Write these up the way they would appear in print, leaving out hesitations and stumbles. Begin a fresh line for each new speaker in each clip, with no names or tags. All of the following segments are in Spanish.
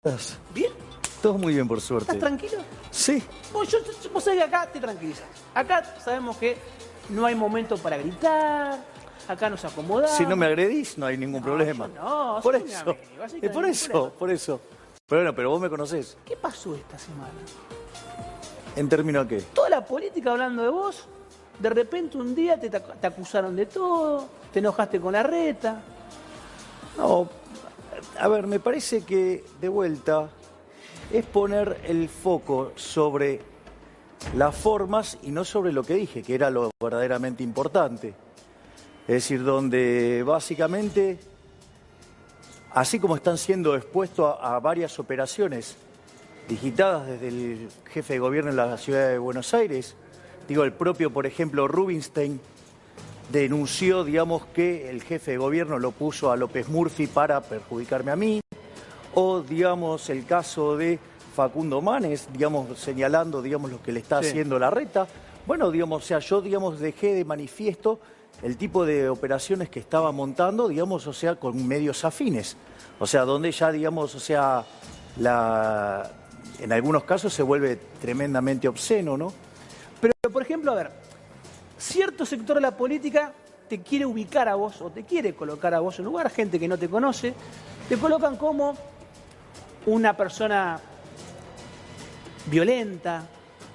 ¿Estás?
¿Bien?
Todo muy bien, por suerte.
¿Estás tranquilo?
Sí.
Vos sabés que acá te tranquilizás. Acá sabemos que no hay momento para gritar, acá nos acomodamos.
Si no me agredís, no hay ningún problema.
No,
por
sos mi
eso.
amigo, así que no
Por
hay
eso,
ningún problema.
por eso. Pero bueno, pero vos me conocés.
¿Qué pasó esta semana?
¿En términos a qué?
Toda la política hablando de vos, de repente un día te acusaron de todo, te enojaste con Larreta.
No, a ver, me parece que de vuelta es poner el foco sobre las formas y no sobre lo que dije, que era lo verdaderamente importante. Es decir, donde básicamente, así como están siendo expuestos a varias operaciones digitadas desde el jefe de gobierno en la ciudad de Buenos Aires, digo, el propio, por ejemplo, Rubinstein denunció, digamos, que el jefe de gobierno lo puso a López Murphy para perjudicarme a mí, o, digamos, el caso de Facundo Manes, digamos, señalando, digamos, lo que le está haciendo Larreta. Bueno, digamos, o sea, yo, digamos, dejé de manifiesto el tipo de operaciones que estaba montando, digamos, o sea, con medios afines. O sea, donde ya, digamos, o sea, en algunos casos se vuelve tremendamente obsceno, ¿no?
Pero, por ejemplo, a ver, cierto sector de la política te quiere ubicar a vos o te quiere colocar a vos en lugar, gente que no te conoce, te colocan como una persona violenta,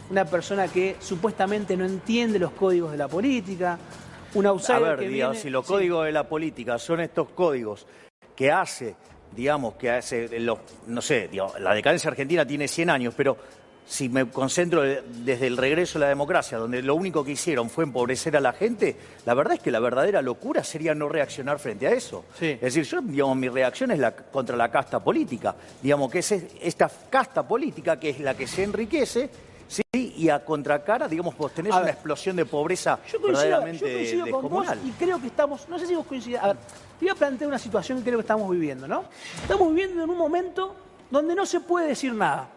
una persona que supuestamente no entiende los códigos de la política, un outsider
a ver,
que
digamos,
viene...
si los códigos de la política son estos códigos que hace, digamos, no sé, digamos, la decadencia argentina tiene 100 años, pero si me concentro desde el regreso a la democracia, donde lo único que hicieron fue empobrecer a la gente, la verdad es que la verdadera locura sería no reaccionar frente a eso.
Sí.
Es decir, yo, digamos, mi reacción es contra la casta política, digamos, que es esta casta política que es la que se enriquece, ¿sí? Y a contracara, digamos, vos tenés una explosión de pobreza verdaderamente
yo coincido con vos
descomunal.
y creo que estamos, no sé si vos coincidís, a ver, te voy a plantear una situación que creo que estamos viviendo, ¿no? Estamos viviendo en un momento donde no se puede decir nada.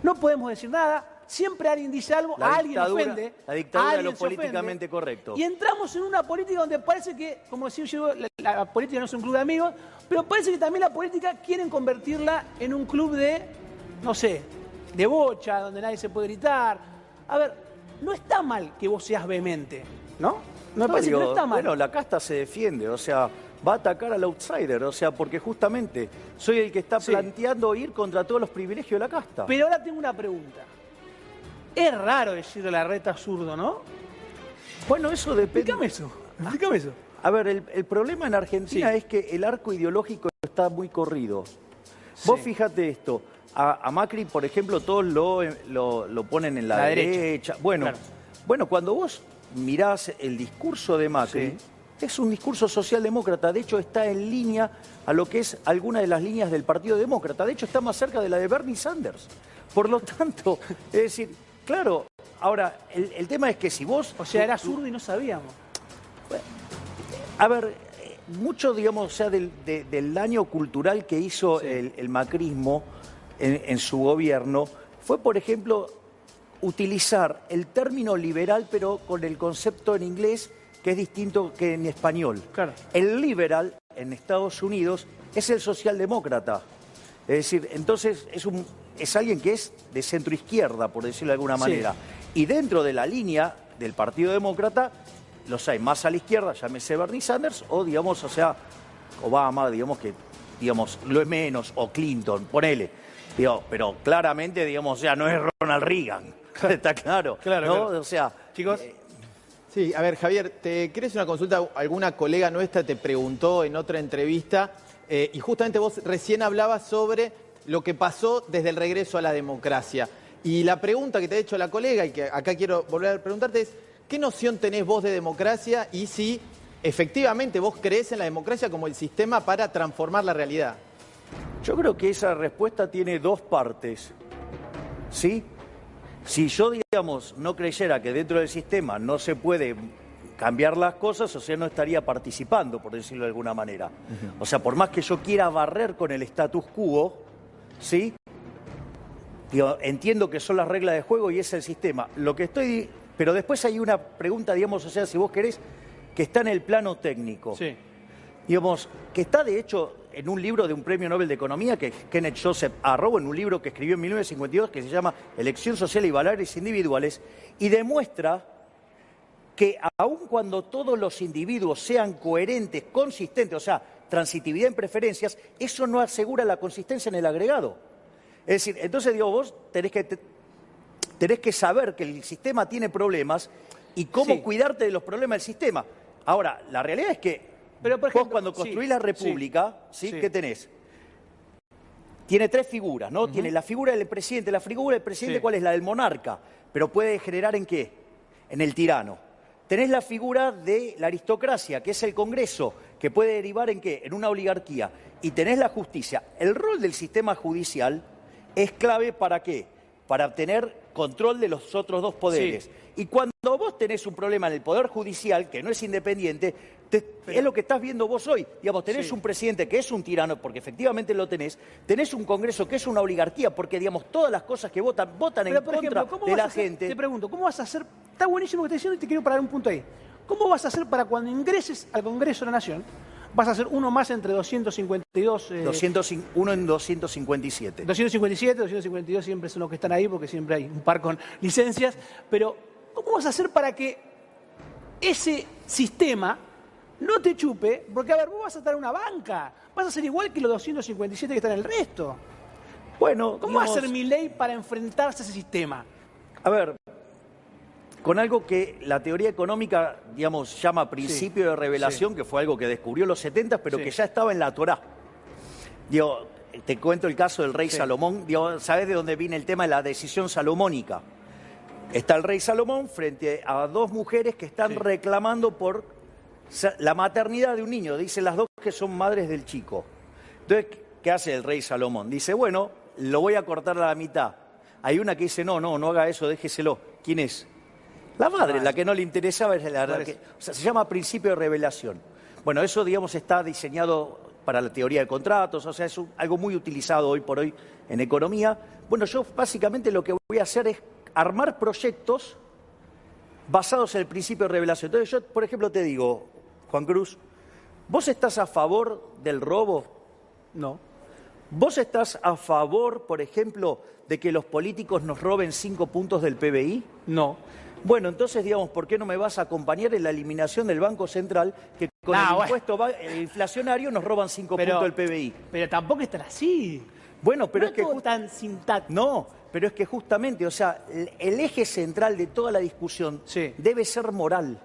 No podemos decir nada, siempre alguien dice algo, a alguien ofende.
La dictadura de lo
se ofende,
políticamente correcto.
Y entramos en una política donde parece que, como decía yo, la política no es un club de amigos, pero parece que también la política quieren convertirla en un club de, no sé, de bocha, donde nadie se puede gritar. A ver, no está mal que vos seas vehemente, ¿no? Me parece que no está mal.
Bueno, la casta se defiende, o sea, va a atacar al outsider, o sea, porque justamente soy el que está planteando ir contra todos los privilegios de la casta.
Pero ahora tengo una pregunta. Es raro decirle Larreta zurdo, ¿no?
Bueno, eso depende.
Explícame eso.
A ver, el problema en Argentina es que el arco ideológico está muy corrido. Vos fíjate esto, a Macri, por ejemplo, todos lo ponen en la derecha. Bueno, cuando vos mirás el discurso de Macri, es un discurso socialdemócrata, de hecho está en línea a lo que es alguna de las líneas del Partido Demócrata, de hecho está más cerca de la de Bernie Sanders. Por lo tanto, es decir, claro, ahora, el tema es que si vos...
O sea, era zurdo y no sabíamos.
A ver, mucho, digamos, o sea, del daño cultural que hizo el macrismo en su gobierno fue, por ejemplo, utilizar el término liberal, pero con el concepto en inglés que es distinto que en español.
Claro.
El liberal en Estados Unidos es el socialdemócrata. Es decir, entonces es alguien que es de centro izquierda, por decirlo de alguna manera. Y dentro de la línea del Partido Demócrata los hay más a la izquierda, llámese Bernie Sanders, o digamos, o sea, Obama, digamos que, digamos, lo es menos, o Clinton, ponele. Digo, pero claramente, digamos, o sea, no es Ronald Reagan. Está claro.
Claro,
¿no?
claro.
O sea,
chicos. Sí, a ver, Javier, ¿querés una consulta? Alguna colega nuestra te preguntó en otra entrevista y justamente vos recién hablabas sobre lo que pasó desde el regreso a la democracia. Y la pregunta que te ha hecho la colega y que acá quiero volver a preguntarte es, ¿qué noción tenés vos de democracia y si efectivamente vos creés en la democracia como el sistema para transformar la realidad?
Yo creo que esa respuesta tiene dos partes, ¿sí? Si yo, digamos, no creyera que dentro del sistema no se puede cambiar las cosas, o sea, no estaría participando, por decirlo de alguna manera. O sea, por más que yo quiera barrer con el status quo, ¿sí? Digo, entiendo que son las reglas de juego y es el sistema. Pero después hay una pregunta, digamos, o sea, si vos querés, que está en el plano técnico.
Sí.
Digamos, que está de hecho en un libro de un premio Nobel de Economía, que es Kenneth Joseph Arrow, en un libro que escribió en 1952, que se llama Elección Social y Valores Individuales, y demuestra que aun cuando todos los individuos sean coherentes, consistentes, o sea, transitividad en preferencias, eso no asegura la consistencia en el agregado. Es decir, entonces digo, vos tenés que saber que el sistema tiene problemas y cómo cuidarte de los problemas del sistema. Ahora, la realidad es que
pero, por ejemplo,
vos cuando construís la República, ¿qué tenés? Tiene tres figuras, ¿no? Tiene la figura del presidente. La figura del presidente, ¿cuál es? La del monarca. Pero puede generar ¿en qué? En el tirano. Tenés la figura de la aristocracia, que es el Congreso, que puede derivar ¿en qué? En una oligarquía. Y tenés la justicia. El rol del sistema judicial es clave ¿para qué? Para obtener control de los otros dos poderes. Sí. Y cuando vos tenés un problema en el Poder Judicial, que no es independiente, es lo que estás viendo vos hoy. Digamos, tenés un presidente que es un tirano, porque efectivamente lo tenés un Congreso que es una oligarquía, porque digamos, todas las cosas que votan en contra de la gente.
Te pregunto, ¿cómo vas a hacer? Está buenísimo lo que estás diciendo y te quiero parar un punto ahí. ¿Cómo vas a hacer para cuando ingreses al Congreso de la Nación? Vas a hacer uno más entre 252...
uno en 257.
257, 252 siempre son los que están ahí porque siempre hay un par con licencias. Pero, ¿cómo vas a hacer para que ese sistema no te chupe? Porque, a ver, vos vas a estar en una banca. Vas a ser igual que los 257 que están en el resto.
Bueno,
¿cómo va a ser Milei para enfrentarse a ese sistema?
A ver, con algo que la teoría económica, digamos, llama principio de revelación, que fue algo que descubrió en los 70, pero que ya estaba en la Torá. Digo, te cuento el caso del rey Salomón. Digo, ¿sabés de dónde viene el tema de la decisión salomónica? Está el rey Salomón frente a dos mujeres que están reclamando por la maternidad de un niño. Dicen las dos que son madres del chico. Entonces, ¿qué hace el rey Salomón? Dice, bueno, lo voy a cortar a la mitad. Hay una que dice, no haga eso, déjeselo. ¿Quién es? La madre, la que no le interesaba, es o sea, se llama principio de revelación. Bueno, eso, digamos, está diseñado para la teoría de contratos, o sea, es algo muy utilizado hoy por hoy en economía. Bueno, yo básicamente lo que voy a hacer es armar proyectos basados en el principio de revelación. Entonces yo, por ejemplo, te digo, Juan Cruz, ¿vos estás a favor del robo?
No.
¿Vos estás a favor, por ejemplo, de que los políticos nos roben 5 puntos del PBI?
No.
Bueno, entonces, digamos, ¿por qué no me vas a acompañar en la eliminación del Banco Central, que con el impuesto inflacionario nos roban 5 puntos del PBI?
Pero tampoco es tan así.
Bueno, pero
no es que tan sintáctico.
No, pero es que justamente, o sea, el eje central de toda la discusión debe ser moral.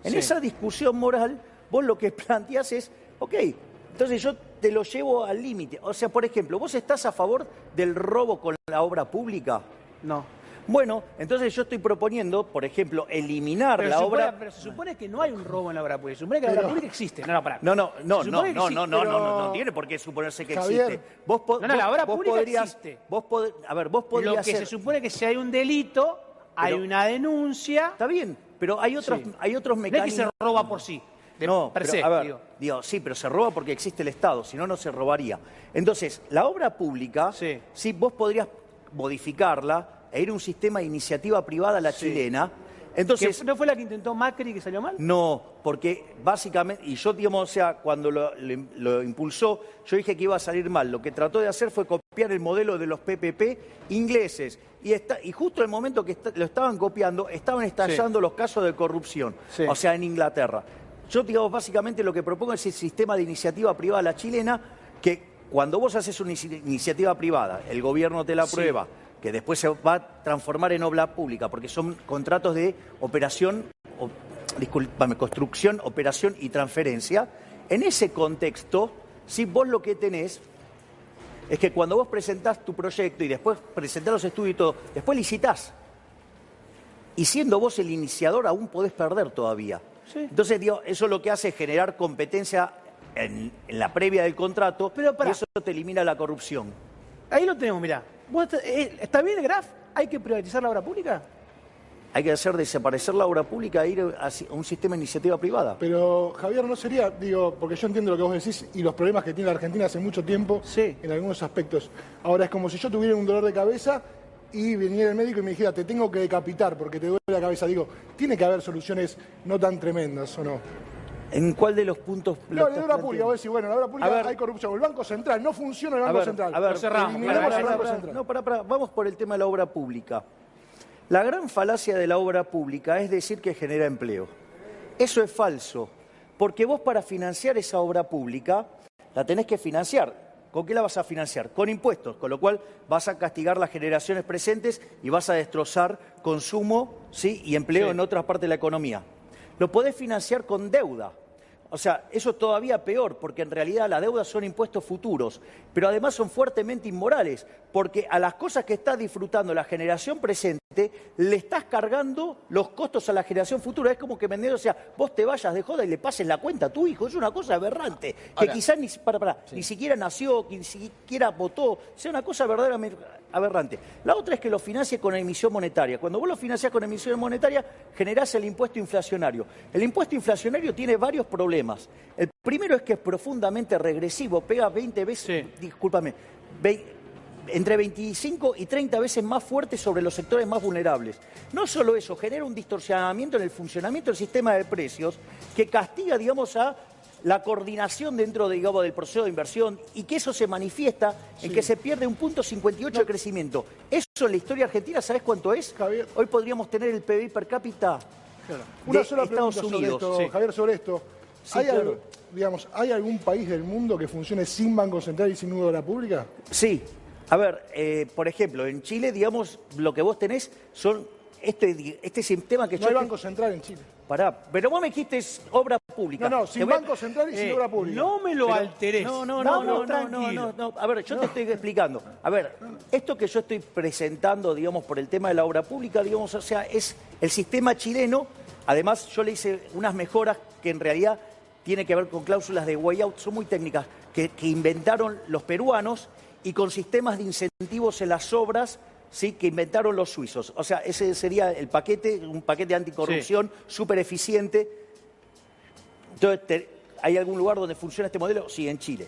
En esa discusión moral, vos lo que planteás es, ok, entonces yo te lo llevo al límite. O sea, por ejemplo, ¿vos estás a favor del robo con la obra pública?
No.
Bueno, entonces yo estoy proponiendo, por ejemplo, eliminar la obra...
Pero se supone que no hay un robo en la obra pública. Se supone que la obra pública existe.
No tiene por qué suponerse que existe.
La obra pública existe.
Vos podrías
Lo que se supone que si hay un delito, hay una denuncia...
Está bien, pero hay otros mecanismos...
No es que se roba por sí.
Sí, pero se roba porque existe el Estado, si no, no se robaría. Entonces, la obra pública, sí, vos podrías modificarla e ir a un sistema de iniciativa privada a la chilena. Entonces,
¿no fue la que intentó Macri que salió mal?
No, porque básicamente, y yo, digamos, o sea, cuando lo impulsó, yo dije que iba a salir mal. Lo que trató de hacer fue copiar el modelo de los PPP ingleses. Y justo en el momento que lo estaban copiando, estaban estallando los casos de corrupción, o sea, en Inglaterra. Yo, digamos, básicamente lo que propongo es el sistema de iniciativa privada a la chilena, que cuando vos haces una iniciativa privada, el gobierno te la aprueba, que después se va a transformar en obra pública, porque son contratos de construcción, operación y transferencia. En ese contexto, si vos lo que tenés es que cuando vos presentás tu proyecto y después presentás los estudios y todo, después licitás. Y siendo vos el iniciador, aún podés perder todavía. Entonces, digo, eso lo que hace es generar competencia en la previa del contrato, y eso te elimina la corrupción.
Ahí lo tenemos, mirá. ¿Está bien el graf? ¿Hay que privatizar la obra pública?
Hay que hacer desaparecer la obra pública e ir a un sistema de iniciativa privada.
Pero, Javier, no sería, porque yo entiendo lo que vos decís y los problemas que tiene la Argentina hace mucho tiempo en algunos aspectos. Ahora, es como si yo tuviera un dolor de cabeza y viniera el médico y me dijera, te tengo que decapitar porque te duele la cabeza. Digo, tiene que haber soluciones no tan tremendas, ¿o no?
¿En cuál de los puntos?
No, en la obra pública, vos decís, bueno, en la obra pública hay corrupción. El Banco Central, no funciona el Banco Central.
A ver,
eliminemos el Banco Central.
No, vamos por el tema de la obra pública. La gran falacia de la obra pública es decir que genera empleo. Eso es falso, porque vos para financiar esa obra pública la tenés que financiar. ¿Con qué la vas a financiar? Con impuestos, con lo cual vas a castigar las generaciones presentes y vas a destrozar consumo, ¿sí? Y empleo en otras partes de la economía. Lo podés financiar con deuda. O sea, eso es todavía peor, porque en realidad las deudas son impuestos futuros, pero además son fuertemente inmorales, porque a las cosas que está disfrutando la generación presente le estás cargando los costos a la generación futura. Es como que o sea, vos te vayas de joda y le pases la cuenta a tu hijo. Es una cosa aberrante, que quizás ni siquiera nació, ni siquiera votó. Sea una cosa verdaderamente aberrante. La otra es que lo financie con emisión monetaria. Cuando vos lo financiás con emisión monetaria, generás el impuesto inflacionario. El impuesto inflacionario tiene varios problemas. El primero es que es profundamente regresivo, pega 20 veces, discúlpame, entre 25 y 30 veces más fuerte sobre los sectores más vulnerables. No solo eso, genera un distorsionamiento en el funcionamiento del sistema de precios que castiga, digamos, a la coordinación dentro, digamos, del proceso de inversión y que eso se manifiesta en que se pierde un punto 58 de crecimiento. Eso en la historia argentina, ¿sabés cuánto es?
Javier.
Hoy podríamos tener el PBI per cápita
Una sola
Estados
pregunta
Unidos.
sobre esto, Javier, sobre esto.
Sí,
¿Hay algún país del mundo que funcione sin Banco Central y sin obra pública?
Sí. A ver, por ejemplo, en Chile, digamos, lo que vos tenés son este sistema que
No hay Banco Central en Chile.
Pará, pero vos me dijiste obra pública.
No, sin Banco Central y sin obra pública.
No me lo alteres.
No.
Tranquilo.
A ver, yo te estoy explicando. A ver, esto que yo estoy presentando, digamos, por el tema de la obra pública, digamos, o sea, es el sistema chileno. Además, yo le hice unas mejoras que en realidad tienen que ver con cláusulas de way out, son muy técnicas, que inventaron los peruanos y con sistemas de incentivos en las obras, sí, que inventaron los suizos. O sea, ese sería el paquete, un paquete anticorrupción súper eficiente. Entonces, ¿hay algún lugar donde funciona este modelo? Sí, en Chile.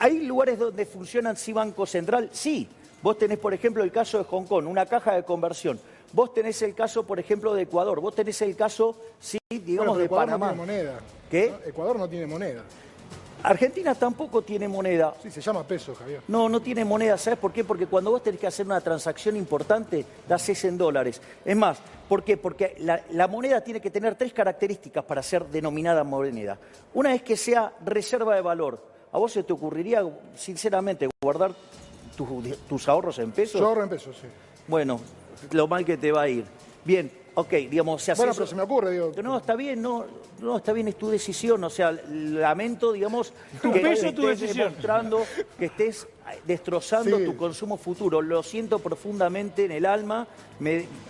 ¿Hay lugares donde funcionan sí Banco Central? Sí. Vos tenés, por ejemplo, el caso de Hong Kong, una caja de conversión. Vos tenés el caso, por ejemplo, de Ecuador. Vos tenés el caso, sí, digamos, de
Ecuador
Panamá.
No tiene moneda.
¿Qué?
¿No? Ecuador no tiene moneda.
Argentina tampoco tiene moneda.
Sí, se llama peso, Javier.
No tiene moneda. ¿Sabes por qué? Porque cuando vos tenés que hacer una transacción importante, la haces en dólares. Es más, ¿por qué? Porque la moneda tiene que tener 3 características para ser denominada moneda. Una es que sea reserva de valor. ¿A vos se te ocurriría, sinceramente, guardar tus ahorros en pesos?
Yo ahorro en pesos, sí.
Bueno, lo mal que te va a ir. Bien, ok, digamos, se hace
Bueno,
eso.
pero se me ocurre, digo.
No, está bien, no, está bien, es tu decisión. O sea, lamento, digamos,
Tu
que
peso,
estés
tu decisión.
demostrando que estés destrozando
Sí.
tu consumo futuro. Lo siento profundamente en el alma,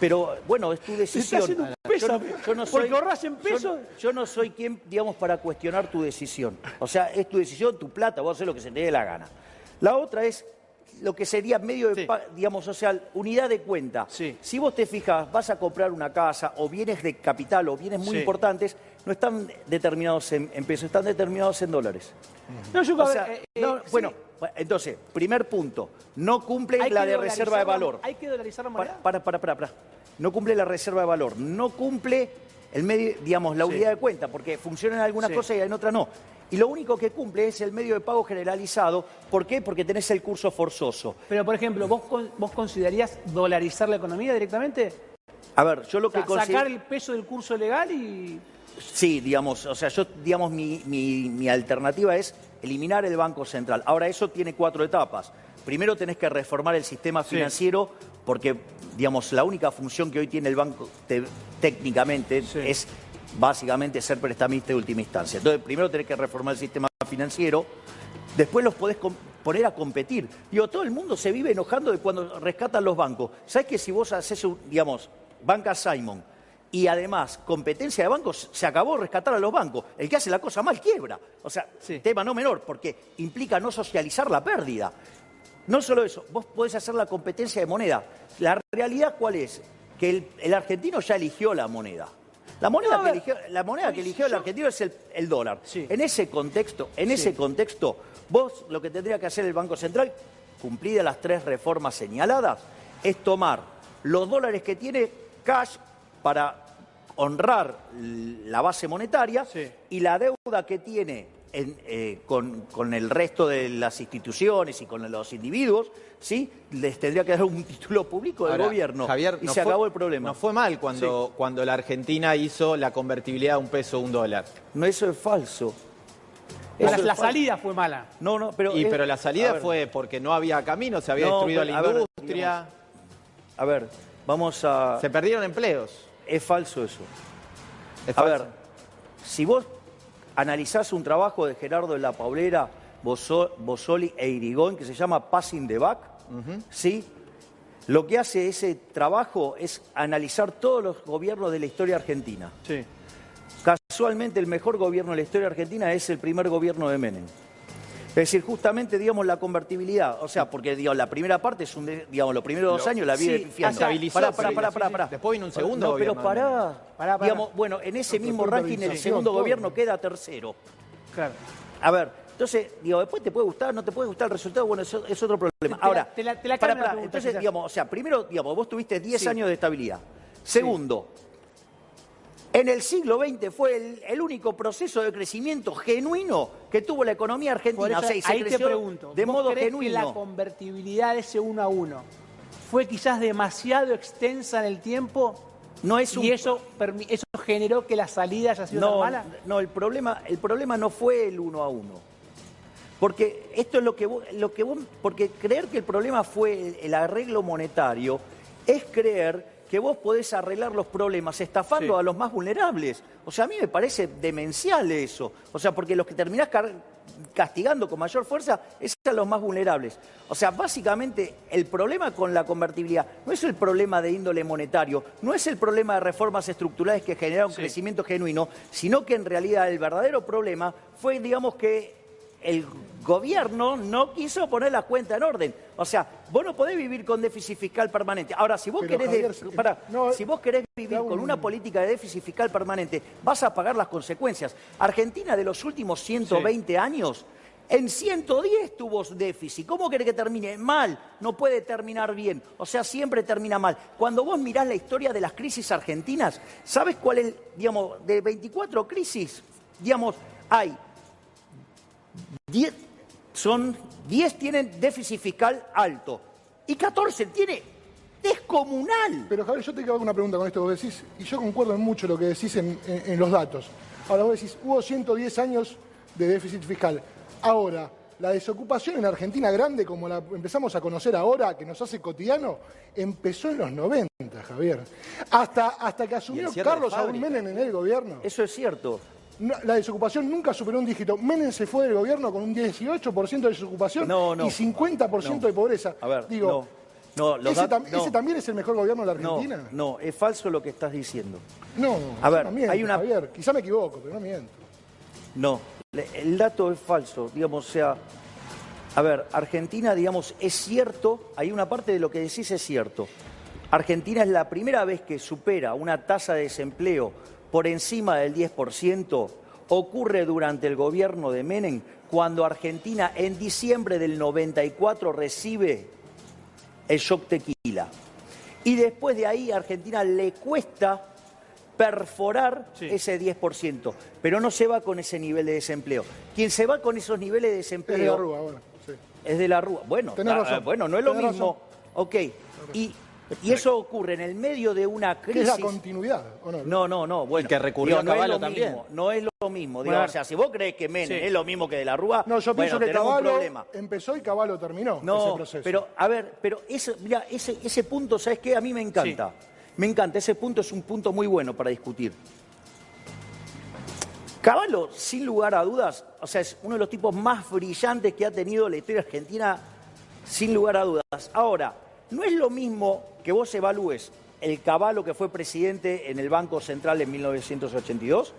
pero bueno, es tu decisión.
haciendo un pésame, porque ahorrás en pesos.
Yo no soy quien, digamos, para cuestionar tu decisión. O sea, es tu decisión, tu plata, vos haces lo que se te dé la gana. La otra es lo que sería medio de, digamos, o sea, unidad de cuenta.
Sí.
Si vos te fijas, vas a comprar una casa o bienes de capital o bienes muy importantes, no están determinados en pesos, están determinados en dólares.
No, yo,
O sea, bueno, entonces, primer punto, no cumple la de reserva de valor.
Hay que dolarizar la moneda.
Para. No cumple la reserva de valor, no cumple el medio, digamos, la unidad de cuenta, porque funciona en algunas cosas y en otras no. Y lo único que cumple es el medio de pago generalizado. ¿Por qué? Porque tenés el curso forzoso.
Pero, por ejemplo, ¿vos considerarías dolarizar la economía directamente?
A ver, yo lo que
Sacar el peso del curso legal y...
Sí, digamos, o sea, digamos, mi alternativa es eliminar el Banco Central. Ahora, eso tiene 4 etapas. Primero tenés que reformar el sistema financiero, porque, digamos, la única función que hoy tiene el banco técnicamente es básicamente ser prestamista de última instancia. Entonces, primero tenés que reformar el sistema financiero, después los podés poner a competir. Digo, todo el mundo se vive enojando de cuando rescatan los bancos. ¿Sabés que si vos haces, digamos, banca Simon y además competencia de bancos, se acabó rescatar a los bancos? El que hace la cosa mal quiebra. O sea, tema no menor, porque implica no socializar la pérdida. No solo eso, vos podés hacer la competencia de moneda. La realidad, ¿cuál es? Que el argentino ya eligió la moneda. La moneda que eligió el argentino es el dólar.
Sí.
En ese contexto, vos lo que tendría que hacer el Banco Central, cumplidas las 3 reformas señaladas, es tomar los dólares que tiene cash para honrar la base monetaria
Sí.
y la deuda que tiene con el resto de las instituciones y con los individuos, ¿sí? Les tendría que dar un título público del
Ahora,
gobierno.
Javier,
y
no
se
fue-
acabó el problema.
No fue mal cuando la Argentina hizo la convertibilidad de $1 a $1.
No, eso es falso.
La,
Eso es
la
falso.
salida fue mala.
No, pero...
Pero la
a
salida
ver,
fue porque no había camino, se había
No,
destruido
pero,
la
a ver,
industria,
A ver, vamos a...
se perdieron empleos.
Es falso eso.
Es
A
falso.
ver, si vos analizás un trabajo de Gerardo de la Paulera, Bossoli e Irigoyen, que se llama Passing the Buck, ¿sí? Lo que hace ese trabajo es analizar todos los gobiernos de la historia argentina.
Sí.
Casualmente el mejor gobierno de la historia argentina es el primer gobierno de Menem. Es decir, justamente, digamos, la convertibilidad. O sea, porque, digamos, la primera parte es digamos, los primeros 2 años la vive
sí,
pifiando.
estabilizó,
Pará.
Después vino un segundo
No,
gobierno
pero
de Menem.
Pará.
Digamos, bueno, en ese mismo
por
ranking el
priorización,
segundo
todo.
gobierno queda tercero.
Claro.
A ver, entonces, digo, después te puede gustar, no te puede gustar el resultado, bueno, eso es otro problema. Ahora,
te la
pará,
cambio la pregunta,
entonces,
quizás.
digamos, o sea, primero, digamos, vos tuviste 10
Sí.
años de estabilidad. Segundo, en el siglo XX fue el único proceso de crecimiento genuino que tuvo la economía
Por
argentina.
eso,
O sea, y se
ahí te
creció
pregunto,
de
¿vos
modo
crees
genuino.
que la convertibilidad de ese 1 a 1 fue quizás demasiado extensa en el tiempo?
No es un...
¿Y eso generó que la salida haya sido tan mala?
No, el problema no fue el 1 a 1. Porque esto es lo que vos, porque creer que el problema fue el arreglo monetario es creer que vos podés arreglar los problemas estafando
Sí.
a los más vulnerables. O sea, a mí me parece demencial eso. O sea, porque los que terminás castigando con mayor fuerza es a los más vulnerables. O sea, básicamente el problema con la convertibilidad no es el problema de índole monetario, no es el problema de reformas estructurales que generaron crecimiento genuino, sino que en realidad el verdadero problema fue, digamos, que el gobierno no quiso poner las cuentas en orden. O sea, vos no podés vivir con déficit fiscal permanente. Ahora, si vos
Pero,
querés,
Javier,
si vos querés vivir
hago
con
un-
una política de déficit fiscal permanente, vas a pagar las consecuencias. Argentina de los últimos 120 años, en 110 tuvo déficit. ¿Cómo querés que termine? Mal. No puede terminar bien. O sea, siempre termina mal. Cuando vos mirás la historia de las crisis argentinas, ¿sabés cuál es, digamos, de 24 crisis? Digamos, hay 10 tienen déficit fiscal alto y 14 tiene descomunal.
Pero Javier, yo te hago una pregunta con esto que vos decís, y yo concuerdo en mucho lo que decís en los datos. Ahora vos decís, hubo 110 años de déficit fiscal. Ahora, la desocupación en Argentina grande, como la empezamos a conocer ahora, que nos hace cotidiano, empezó en los 90, Javier. Hasta que asumió
cierre de
Carlos Saúl
fábricas.
Menem en el gobierno.
Eso es cierto.
La desocupación nunca superó un dígito. Menem se fue del gobierno con un 18% de desocupación
No.
y 50% de pobreza.
A ver,
Digo,
no, los
¿ese,
dat- no,
¿ese también es el mejor gobierno de la Argentina?
no, es falso lo que estás diciendo.
No,
A ver,
no miento,
hay una-
Javier. Quizá me equivoco, pero no miento.
No, el dato es falso, digamos, o sea, a ver, Argentina, digamos, es cierto, hay una parte de lo que decís es cierto. Argentina es la primera vez que supera una tasa de desempleo por encima del 10%, ocurre durante el gobierno de Menem, cuando Argentina en diciembre del 94 recibe el shock tequila. Y después de ahí a Argentina le cuesta perforar ese 10%, pero no se va con ese nivel de desempleo. Quien se va con esos niveles de
Es de la
desempleo
Rúa ahora. Sí.
es de la Rúa. Bueno,
Tenés razón.
bueno, no es lo
Tenés
mismo.
razón.
Ok. Y eso ocurre en el medio de una
¿Qué es
crisis.
la continuidad? ¿O no?
No, bueno.
Y que recurrió a
no es
Caballo
lo
también.
mismo, no es lo mismo. Digo,
Bueno.
o sea, si vos crees que Menem
Sí.
es lo mismo que de la Rúa,
No, yo pienso
bueno,
que
tenemos un
Caballo
problema.
empezó y Caballo terminó ese
No,
proceso.
pero a ver, pero eso, mira, ese punto, ¿sabes qué? A mí me encanta. Me encanta, ese punto es un punto muy bueno para discutir. Caballo, sin lugar a dudas, o sea, es uno de los tipos más brillantes que ha tenido la historia argentina, sin lugar a dudas. Ahora, no es lo mismo que vos evalúes el Caballo que fue presidente en el Banco Central en 1982,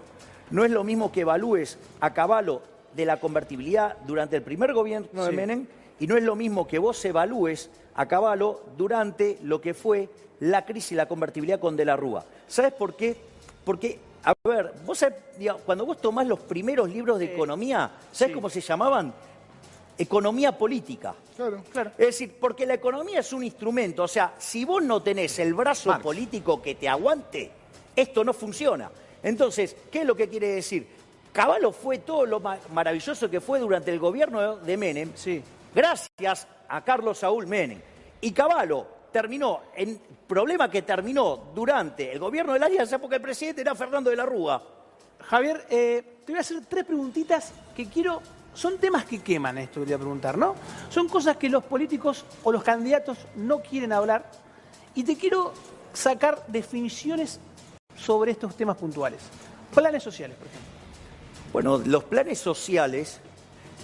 no es lo mismo que evalúes a Caballo de la convertibilidad durante el primer gobierno de Menem, y no es lo mismo que vos evalúes a Caballo durante lo que fue la crisis y la convertibilidad con De la Rúa. ¿Sabes por qué? Porque, a ver, vos sabés, digamos, cuando vos tomás los primeros libros de economía, ¿sabés cómo se llamaban? Economía política.
Claro.
Es decir, porque la economía es un instrumento. O sea, si vos no tenés el brazo político que te aguante, Esto no funciona. Entonces, ¿qué es lo que quiere decir? Cavallo fue todo lo maravilloso que fue durante el gobierno de Menem,
Sí.
gracias a Carlos Saúl Menem. Y Cavallo terminó en problema que terminó durante el gobierno de la Alianza porque el presidente era Fernando de la Rúa.
Javier, te voy a hacer 3 preguntitas que quiero... Son temas que queman esto que te voy a preguntar, ¿no? Son cosas que los políticos o los candidatos no quieren hablar. Y te quiero sacar definiciones sobre estos temas puntuales. Planes sociales, por ejemplo.
Bueno, los planes sociales,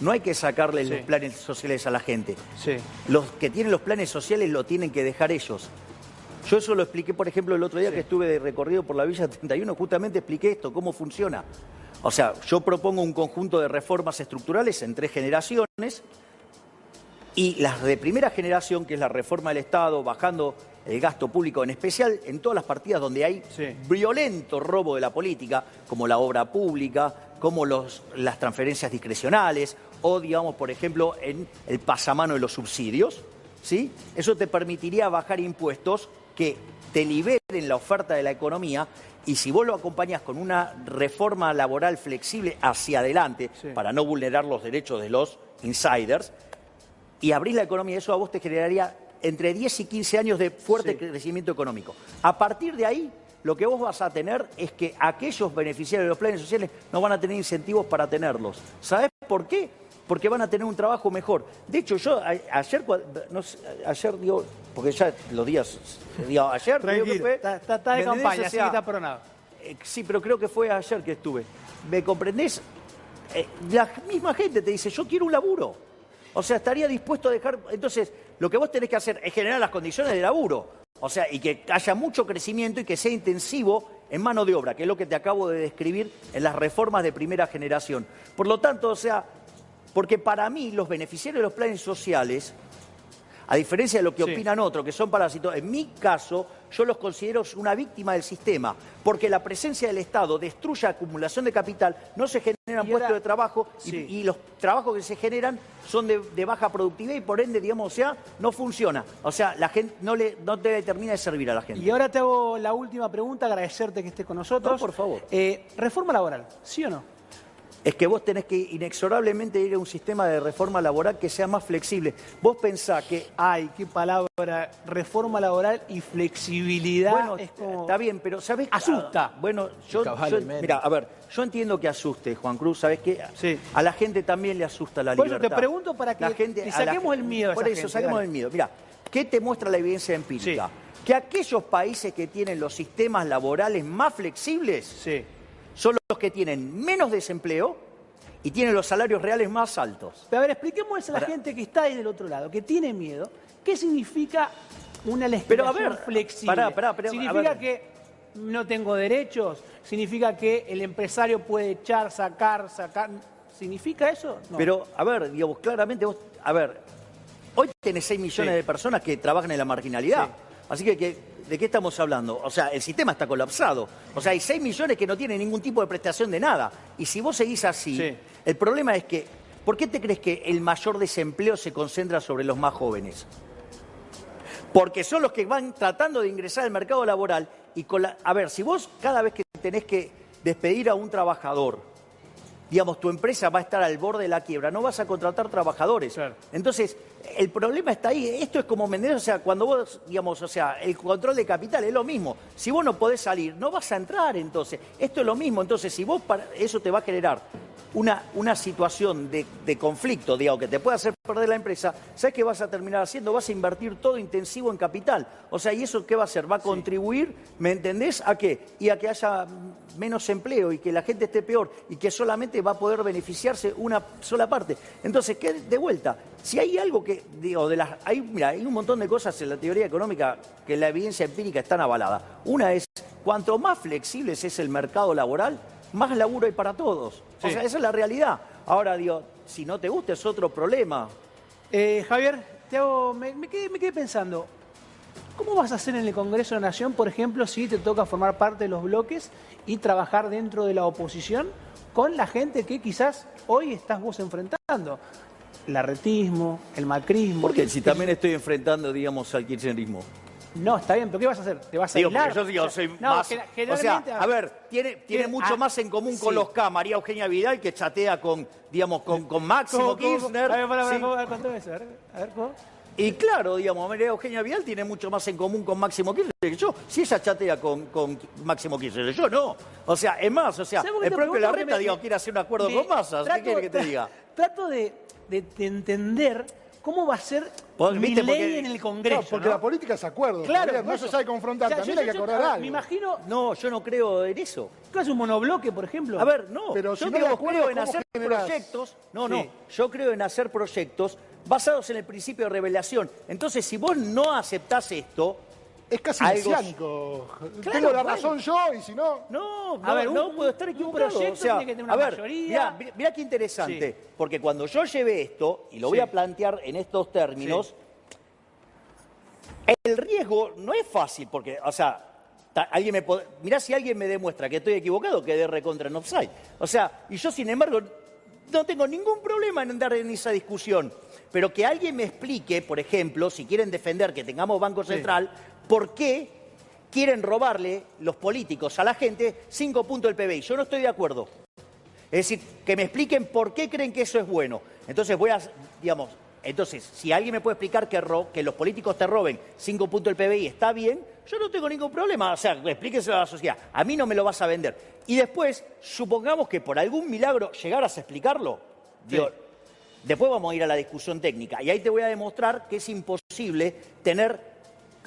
no hay que sacarle
Sí.
los planes sociales a la gente.
Sí.
Los que tienen los planes sociales lo tienen que dejar ellos. Yo eso lo expliqué, por ejemplo, el otro día que estuve de recorrido por la Villa 31, justamente expliqué esto, cómo funciona. O sea, yo propongo un conjunto de reformas estructurales en 3 generaciones y las de primera generación, que es la reforma del Estado, bajando el gasto público, en especial en todas las partidas donde hay
Sí.
violento robo de la política, como la obra pública, como las transferencias discrecionales o, digamos, por ejemplo, en el pasamano de los subsidios, ¿sí? Eso te permitiría bajar impuestos que te liberen la oferta de la economía y si vos lo acompañás con una reforma laboral flexible hacia adelante,
Sí.
para no vulnerar los derechos de los insiders, y abrís la economía, eso a vos te generaría entre 10 y 15 años de fuerte
Sí.
crecimiento económico. A partir de ahí, lo que vos vas a tener es que aquellos beneficiarios de los planes sociales no van a tener incentivos para tenerlos. ¿Sabés por qué? Porque van a tener un trabajo mejor. De hecho, yo ayer digo, porque ya los días, digo, ayer creo que
Tranquilo,
fue...
está de
¿me entendés?
campaña,
O
así
sea,
que está pronado.
sí, pero creo que fue ayer que estuve. ¿Me comprendés? La misma gente te dice, yo quiero un laburo. O sea, estaría dispuesto a dejar... Entonces, lo que vos tenés que hacer es generar las condiciones de laburo. O sea, y que haya mucho crecimiento y que sea intensivo en mano de obra, que es lo que te acabo de describir en las reformas de primera generación. Por lo tanto, o sea, porque para mí los beneficiarios de los planes sociales, a diferencia de lo que
Sí.
opinan otros, que son parásitos, en mi caso yo los considero una víctima del sistema, porque la presencia del Estado destruye acumulación de capital, no se generan
Y
puestos
ahora-
de trabajo
Sí.
y los trabajos que se generan son de baja productividad y por ende, digamos, o sea, no funciona. O sea, la gente no te termina de servir a la gente.
Y ahora te hago la última pregunta, agradecerte que estés con nosotros.
No, por favor.
Reforma laboral, ¿sí o no?
Es que vos tenés que inexorablemente ir a un sistema de reforma laboral que sea más flexible. Vos pensás que...
Ay, qué palabra, reforma laboral y flexibilidad.
Bueno,
es como...
está bien, pero ¿sabés?
Asusta.
Bueno, yo
Caballo y Menem.
mira, a ver, yo entiendo que asuste, Juan Cruz, ¿sabés qué?
Sí.
A la gente también le asusta la
Por eso
libertad.
te pregunto para que le saquemos el miedo a
Por
esa
eso,
gente,
saquemos
dale.
el miedo. Mira, ¿qué te muestra la evidencia empírica?
Sí.
Que aquellos países que tienen los sistemas laborales más flexibles
Sí.
son los que tienen menos desempleo y tienen los salarios reales más altos.
Pero a ver, expliquemos a la gente que está ahí del otro lado, que tiene miedo, ¿qué significa una legislación
Pero, a ver,
flexible?
pero,
¿Significa
a ver.
que no tengo derechos? ¿Significa que el empresario puede echar, sacar? ¿Significa eso? No.
Pero, a ver, digamos, claramente vos, a ver, hoy tenés 6 millones
Sí.
de personas que trabajan en la marginalidad.
Sí.
Así que, ¿de qué estamos hablando? O sea, el sistema está colapsado. O sea, hay 6 millones que no tienen ningún tipo de prestación de nada. Y si vos seguís así,
Sí.
el problema es que, ¿por qué te crees que el mayor desempleo se concentra sobre los más jóvenes? Porque son los que van tratando de ingresar al mercado laboral y a ver, si vos cada vez que tenés que despedir a un trabajador, digamos, tu empresa va a estar al borde de la quiebra, no vas a contratar trabajadores.
Claro.
Entonces, el problema está ahí. Esto es como vender, o sea, cuando vos, digamos, o sea, el control de capital es lo mismo. Si vos no podés salir, no vas a entrar entonces. Esto es lo mismo. Entonces, si vos, eso te va a generar una situación de conflicto, digamos, que te puede hacer perder la empresa, ¿sabes qué vas a terminar haciendo? Vas a invertir todo intensivo en capital. O sea, ¿y eso qué va a hacer? Va a contribuir, ¿me entendés? ¿A qué? Y a que haya menos empleo y que la gente esté peor y que solamente va a poder beneficiarse una sola parte. Entonces, ¿qué? De vuelta, si hay algo que, digo, mira, hay un montón de cosas en la teoría económica que la evidencia empírica están avalada. Una es, cuanto más flexible es el mercado laboral, más laburo hay para todos.
Sí.
O sea, esa es la realidad. Ahora, digo, si no te gusta es otro problema.
Javier, me quedé pensando, ¿cómo vas a hacer en el Congreso de la Nación, por ejemplo, si te toca formar parte de los bloques y trabajar dentro de la oposición con la gente que quizás hoy estás vos enfrentando? El arretismo, el macrismo.
Porque si también estoy enfrentando, digamos, al kirchnerismo.
No, está bien, pero ¿qué vas a hacer? ¿Te vas a
Digo,
aislar?
porque yo soy
No,
más... O
generalmente...
sea, a ver, tiene mucho más en común con los K, María Eugenia Vidal, que chatea con, digamos, con Máximo Kirchner.
A ver,
¿sí?
¿cuánto es? A ver, ¿cómo?
Y claro, digamos, María Eugenia Vidal tiene mucho más en común con Máximo Kirchner que yo. Si ella chatea con Máximo Kirchner, yo no. O sea, es más, o sea, el propio Larreta, digo, quiere hacer un acuerdo con Massa. ¿Qué quiere que te diga?
Trato de entender cómo va a ser mi
¿viste?
ley en el Congreso,
No, porque la política es acuerdo.
Claro,
Javier, no
por
se
eso.
sabe confrontar,
O sea,
también hay que acordar algo.
Me imagino...
No, yo no creo en eso.
¿Qué es un monobloque, por ejemplo?
A ver, no,
Pero
yo
si no hay acuerdo,
creo en
¿cómo
hacer
generás?
proyectos, no,
Sí.
yo creo en hacer proyectos basados en el principio de revelación. Entonces, si vos no aceptás esto,
Es casi
algo-
mesiánico.
Claro,
Tengo la
bueno.
razón yo y si no...
no
A ver,
no
un-
puedo estar
un
equivocado.
proyecto
O sea,
tiene que tener una
a ver,
mayoría.
mirá qué interesante,
Sí.
porque cuando yo llevé esto, y lo voy
Sí.
a plantear en estos términos, el riesgo no es fácil, porque, o sea, mirá si alguien me demuestra que estoy equivocado, quedé recontra en offside. O sea, y yo, sin embargo, no tengo ningún problema en andar en esa discusión. Pero que alguien me explique, por ejemplo, si quieren defender que tengamos Banco Central, ¿por qué quieren robarle los políticos a la gente 5 puntos del PBI? Yo no estoy de acuerdo. Es decir, que me expliquen por qué creen que eso es bueno. Entonces entonces, si alguien me puede explicar que los políticos te roben 5 puntos del PBI, está bien, yo no tengo ningún problema. O sea, explíquenselo a la sociedad. A mí no me lo vas a vender. Y después, supongamos que por algún milagro llegaras a explicarlo. Digo, después vamos a ir a la discusión técnica. Y ahí te voy a demostrar que es imposible tener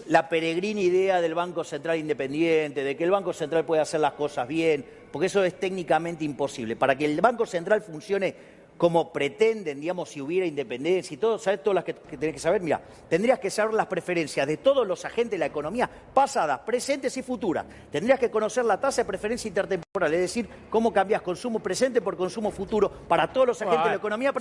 la peregrina idea del Banco Central independiente, de que el Banco Central puede hacer las cosas bien, porque eso es técnicamente imposible. Para que el Banco Central funcione como pretenden, digamos, si hubiera independencia y todo, ¿sabes todas las que tenés que saber? Mira, tendrías que saber las preferencias de todos los agentes de la economía, pasadas, presentes y futuras. Tendrías que conocer la tasa de preferencia intertemporal, es decir, cómo cambias consumo presente por consumo futuro para todos los agentes de la economía,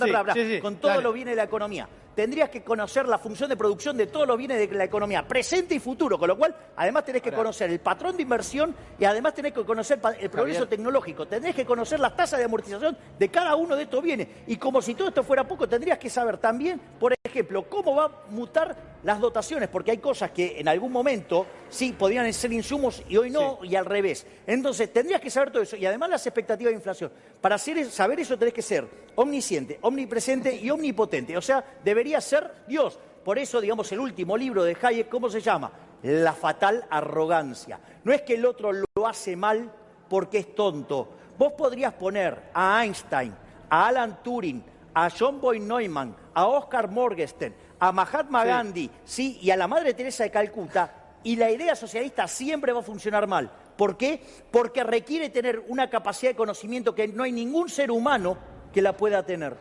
con todos los bienes de la economía. Tendrías que conocer la función de producción de todos los bienes de la economía, presente y futuro, con lo cual, además tenés que conocer el patrón de inversión y además tenés que conocer el progreso tecnológico, tenés que conocer las tasas de amortización de cada uno de estos bienes. Y como si todo esto fuera poco, tendrías que saber también, por ejemplo, cómo va a mutar las dotaciones, porque hay cosas que en algún momento sí podían ser insumos y hoy no, y al revés. Entonces, tendrías que saber todo eso y además las expectativas de inflación. Para saber eso tenés que ser omnisciente, omnipresente y omnipotente. O sea, debería ser Dios. Por eso, digamos, el último libro de Hayek, ¿cómo se llama? La fatal arrogancia. No es que el otro lo hace mal porque es tonto. Vos podrías poner a Einstein, a Alan Turing, a John Boyd Neumann, a Oscar Morgenstern, a Mahatma Gandhi, ¿sí? Y a la Madre Teresa de Calcuta, y la idea socialista siempre va a funcionar mal. ¿Por qué? Porque requiere tener una capacidad de conocimiento que no hay ningún ser humano que la pueda tener.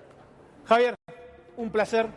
Javier, un placer.